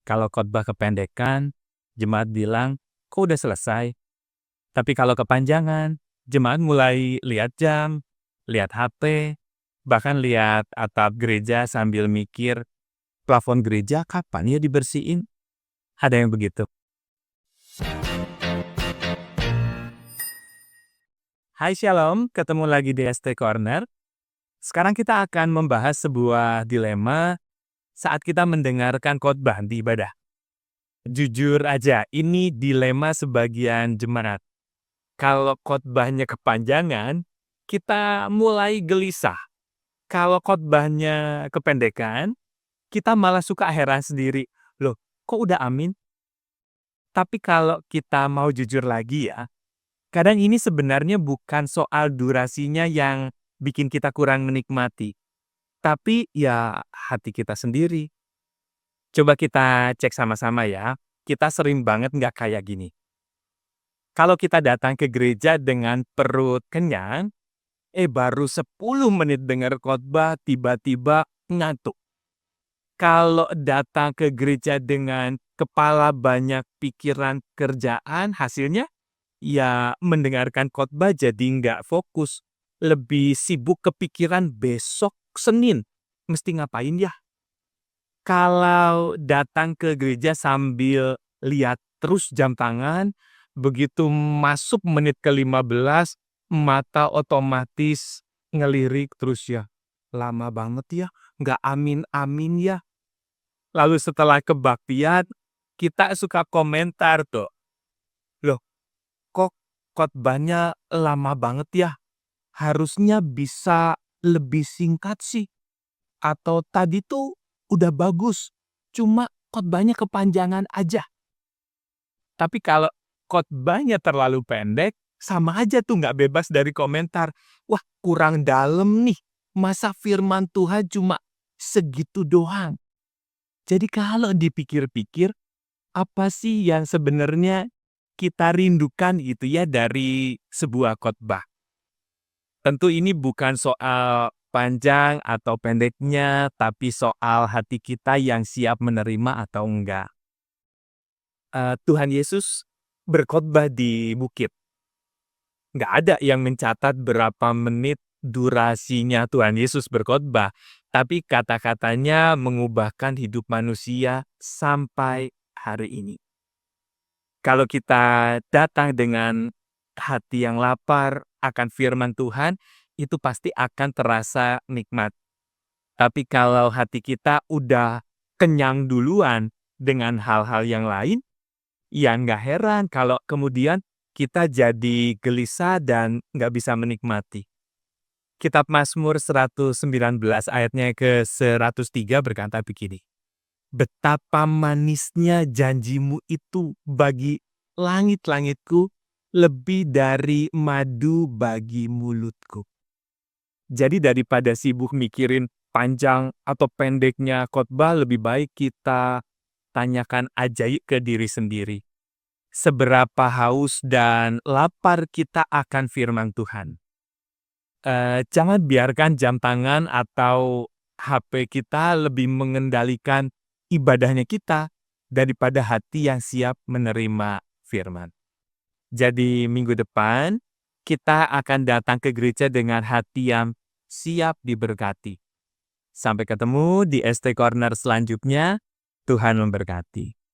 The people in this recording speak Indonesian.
Kalau khotbah kependekan, jemaat bilang, kok udah selesai? Tapi kalau kepanjangan, jemaat mulai lihat jam, lihat HP, bahkan lihat atap gereja sambil mikir, plafon gereja kapan ya dibersihin? Ada yang begitu. Hai Shalom, ketemu lagi di ST Corner. Sekarang kita akan membahas sebuah dilema saat kita mendengarkan khotbah di ibadah. Jujur aja, ini dilema sebagian jemaat. Kalau khotbahnya kepanjangan, kita mulai gelisah. Kalau khotbahnya kependekan, kita malah suka heran sendiri. Loh, kok udah amin? Tapi kalau kita mau jujur lagi ya, kadang ini sebenarnya bukan soal durasinya yang bikin kita kurang menikmati. Tapi ya hati kita sendiri. Coba kita cek sama-sama ya. Kita sering banget nggak kayak gini. Kalau kita datang ke gereja dengan perut kenyang, baru 10 menit dengar khotbah, tiba-tiba ngantuk. Kalau datang ke gereja dengan kepala banyak pikiran kerjaan, hasilnya ya mendengarkan khotbah jadi nggak fokus. Lebih sibuk kepikiran besok Senin, mesti ngapain ya? Kalau datang ke gereja sambil lihat terus jam tangan, begitu masuk menit ke-15, mata otomatis ngelirik terus ya. Lama banget ya, nggak amin-amin ya. Lalu setelah kebaktian, kita suka komentar tuh. Loh, kok khotbahnya lama banget ya? Harusnya bisa lebih singkat sih. Atau tadi tuh udah bagus, cuma khotbahnya kepanjangan aja. Tapi kalau khotbahnya terlalu pendek, sama aja tuh nggak bebas dari komentar. Wah, kurang dalam nih. Masa firman Tuhan cuma segitu doang? Jadi kalau dipikir-pikir, apa sih yang sebenarnya kita rindukan gitu ya dari sebuah khotbah? Tentu ini bukan soal panjang atau pendeknya, tapi soal hati kita yang siap menerima atau enggak. Tuhan Yesus berkhotbah di bukit. Nggak ada yang mencatat berapa menit durasinya Tuhan Yesus berkhotbah, tapi kata-katanya mengubahkan hidup manusia sampai hari ini. Kalau kita datang dengan hati yang lapar akan firman Tuhan, itu pasti akan terasa nikmat. Tapi kalau hati kita udah kenyang duluan dengan hal-hal yang lain, ya nggak heran kalau kemudian kita jadi gelisah dan nggak bisa menikmati. Kitab Mazmur 119 ayatnya ke-103 berkata begini, betapa manisnya janjimu itu bagi langit-langitku, lebih dari madu bagi mulutku. Jadi daripada sibuk mikirin panjang atau pendeknya khotbah, lebih baik kita tanyakan aja ke diri sendiri. Seberapa haus dan lapar kita akan firman Tuhan. Jangan biarkan jam tangan atau HP kita lebih mengendalikan ibadahnya kita daripada hati yang siap menerima firman. Jadi minggu depan kita akan datang ke gereja dengan hati yang siap diberkati. Sampai ketemu di ST Corner selanjutnya. Tuhan memberkati.